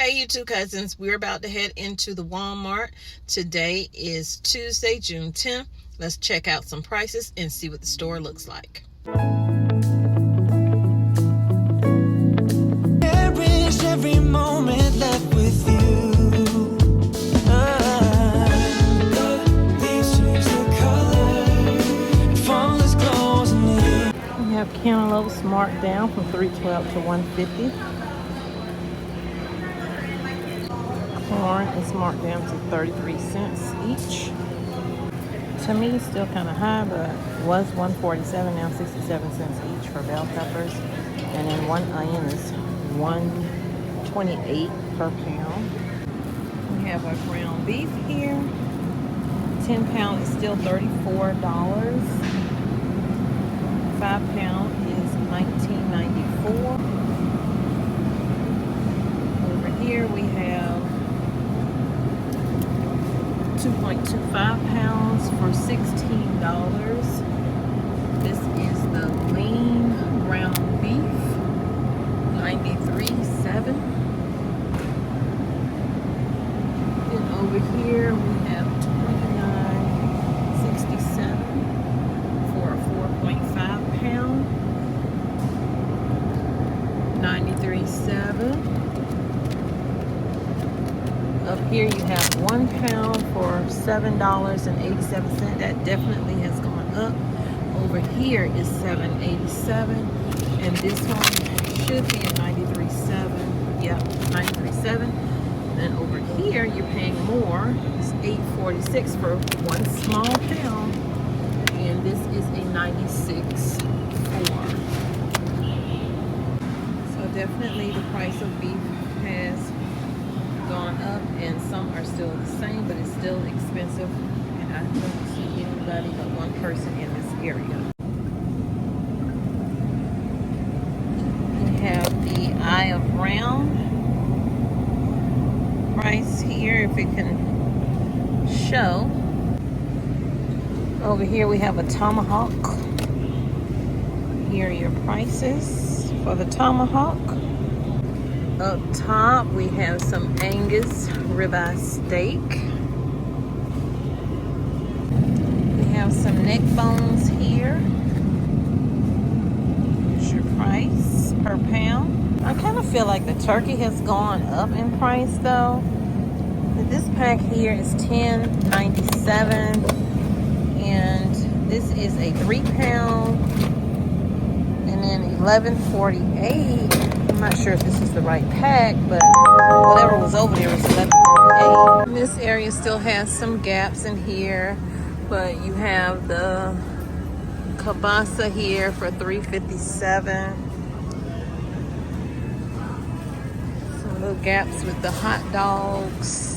Hey, you two cousins, we're about to head into the Walmart. Today is Tuesday, June 10th. Let's check out some prices and see what the store looks like. Cherish every moment left with you. We have cantaloupes marked down from $3.12 to $1.50. Corn is marked down to 33 cents each. To me, still kind of high, but was $1.47, now 67 cents each for bell peppers. And then one onion is $1.28 per pound. We have our ground beef here. 10 pound is still $34. 5 pound is $19.94. Over here we have 2.25 pounds for $16. This is the lean ground beef, $93.7. Then over here we have $29.67 for a 4.5 pound, $93.7. Up here you have 1 pound for $7.87. That definitely has gone up. Over here is $7.87, and this one should be a $93.7. Yeah, $93.7. And over here you're paying more. It's $8.46 for 1 small pound, and this is a $96.4. So definitely the price of beef has gone up, and some are still the same, but it's still expensive, and I don't see anybody but one person in this area. We have the Eye of Round price here, if it can show. Over here we have a tomahawk. Here are your prices for the tomahawk. Up top, we have some Angus ribeye steak. We have some neck bones here. Here's your price per pound. I kind of feel like the turkey has gone up in price though. This pack here is $10.97, and this is a 3 pound, and then $11.48. I'm not sure if this is the right pack, but whatever was over there was $11.48. This area still has some gaps in here, but you have the kielbasa here for $3.57. Some little gaps with the hot dogs.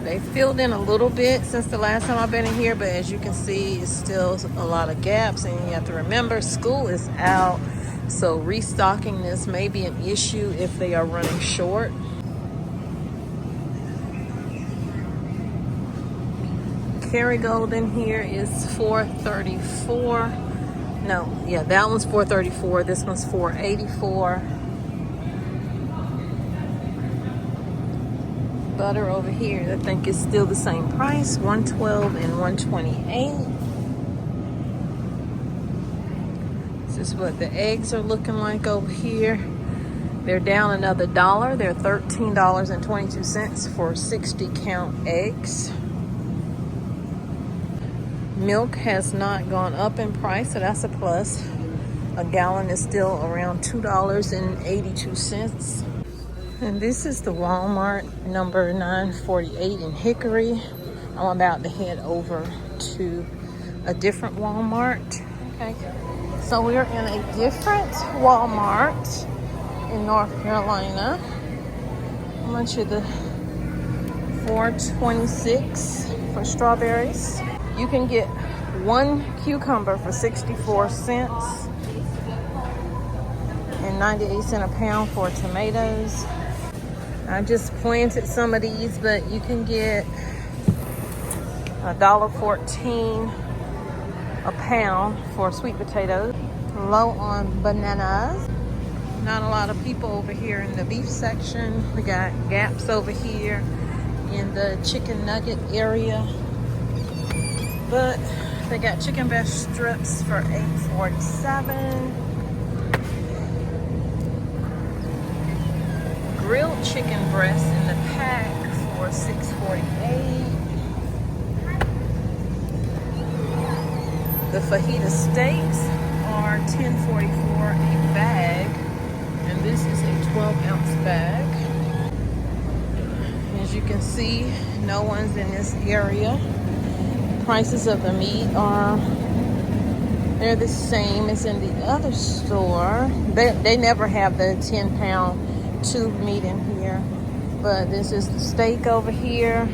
They filled in a little bit since the last time I've been in here, but as you can see, it's still a lot of gaps, and you have to remember school is out, so restocking this may be an issue if they are running short. Kerrygold in here is $4.34. No, yeah, that one's $4.34. This one's $4.84. Butter over here, I think is still the same price, $1.12 and $1.28. This is what the eggs are looking like over here. They're down another $1. They're $13.22 for 60 count eggs. Milk has not gone up in price, so that's a plus. A gallon is still around $2.82. And this is the Walmart number 948 in Hickory. I'm about to head over to a different Walmart. Okay, so we're in a different Walmart in North Carolina. How much are the $4.26 for strawberries? You can get 1 cucumber for 64 cents and 98 cents a pound for tomatoes. I just planted some of these, but you can get $1.14 a pound for sweet potatoes. Low on bananas. Not a lot of people over here in the beef section. We got gaps over here in the chicken nugget area. But they got chicken breast strips for $8.47. Grilled chicken breast in the pack for $6.48. The fajita steaks are $10.44 a bag, and this is a 12-ounce bag. As you can see, no one's in this area. Prices of the meat they're the same as in the other store. They never have the 10-pound tube meat in here, but this is the steak over here.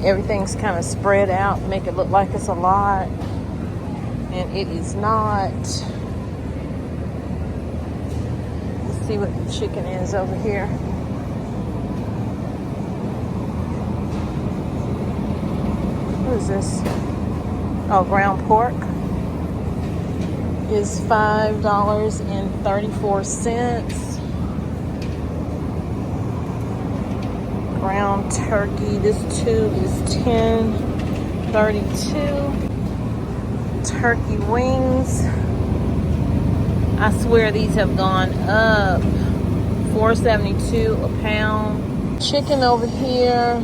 Everything's kind of spread out, make it look like it's a lot, and it is not. Let's see what the chicken is over here. What is this? Oh, ground pork is $5.34. Ground turkey, this tube is $10.32. Turkey wings, I swear these have gone up. $4.72 a pound. Chicken over here,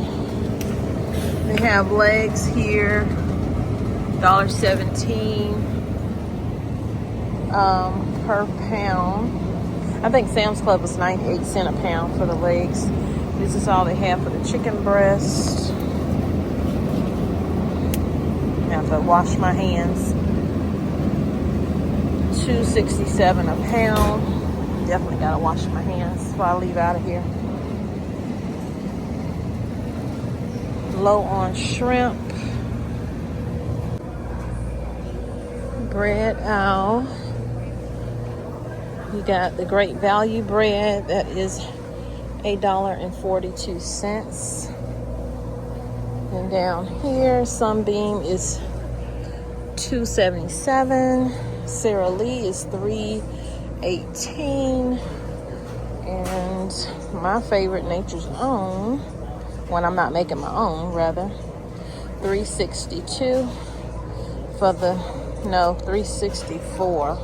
they have legs here, $1.17 per pound. I think Sam's Club was 98 cents a pound for the legs. This is all they have for the chicken breast. I have to wash my hands. $2.67 a pound. Definitely gotta wash my hands before I leave out of here. Low on shrimp. Bread owl. You got the Great Value bread that is $8.42. And down here, Sunbeam is $2.77. Sara Lee is $3.18. And my favorite, Nature's Own, when I'm not making my own, rather, $3.62 for the, no, $3.64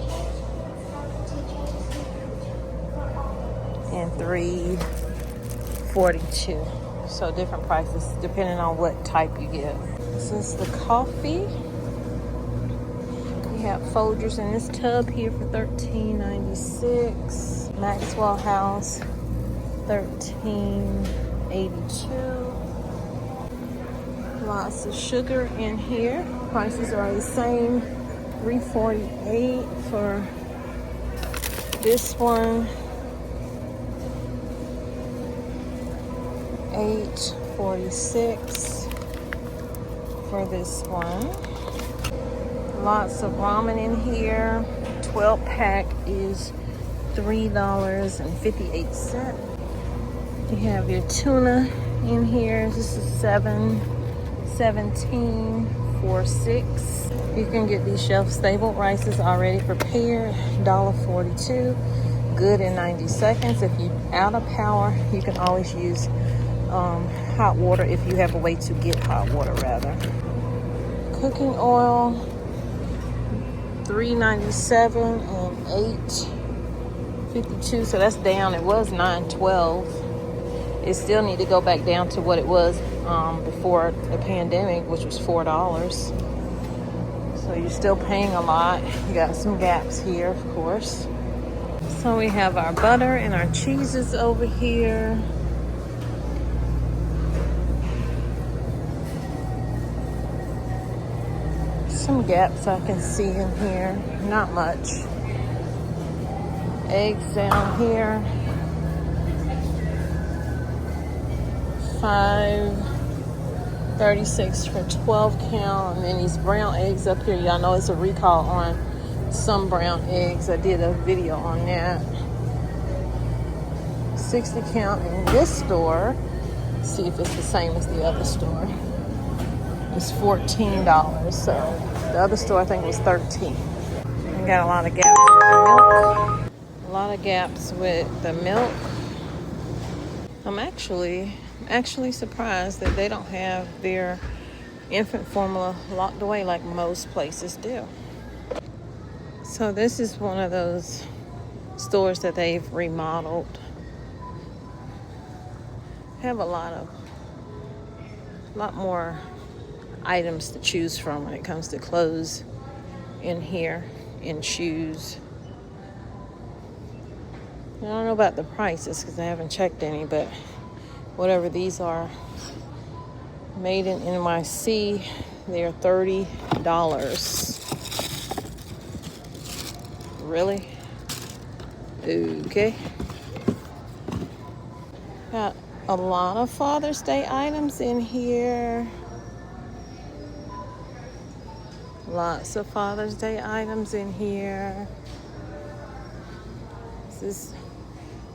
and $3.42. So different prices depending on what type you get. This is the coffee. We have Folgers in this tub here for $13.96. Maxwell House, $13.82. Lots of sugar in here. Prices are the same. $3.48 for this one. $8.46 for this one. Lots of ramen in here. 12-pack is $3.58. You have your tuna in here. This is $7.17 for 6. You can get these shelf-stable rices already prepared. $1.42. Good in 90 seconds. If you're out of power, you can always use hot water if you have a way to get hot water, rather. Cooking oil, $3.97 and $8.52. So that's down. It was $9.12. It still need to go back down to what it was before the pandemic, which was $4. So you're still paying a lot. You got some gaps here, of course. So we have our butter and our cheeses over here. Some gaps I can see in here, not much. Eggs down here, $5.36 for 12 count, and then these brown eggs up here. Y'all know it's a recall on some brown eggs. I did a video on that. 60 count in this store. See if it's the same as the other store. It's $14, so the other store I think was $13. We got a lot of gaps with the milk. A lot of gaps with the milk. I'm actually surprised that they don't have their infant formula locked away like most places do. So this is one of those stores that they've remodeled. Have a lot more items to choose from when it comes to clothes in here, in shoes. I don't know about the prices because I haven't checked any, but whatever these are, made in NYC, they are $30. Really? Okay. Got a lot of Father's Day items in here. Lots of Father's Day items in here. This is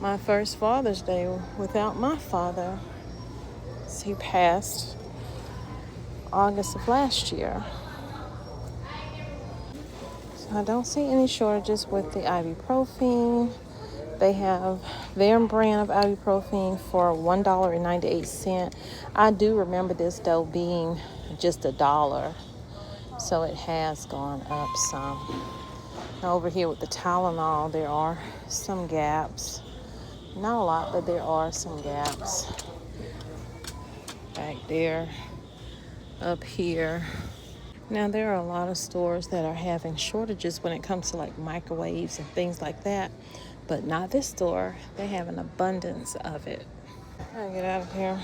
my first Father's Day without my father. He passed August of last year. So I don't see any shortages with the ibuprofen. They have their brand of ibuprofen for $1.98. I do remember this though being just $1. So it has gone up some. Now over here with the Tylenol, there are some gaps. Not a lot, but there are some gaps. Back there, up here. Now there are a lot of stores that are having shortages when it comes to like microwaves and things like that. But not this store. They have an abundance of it. I'll get out of here.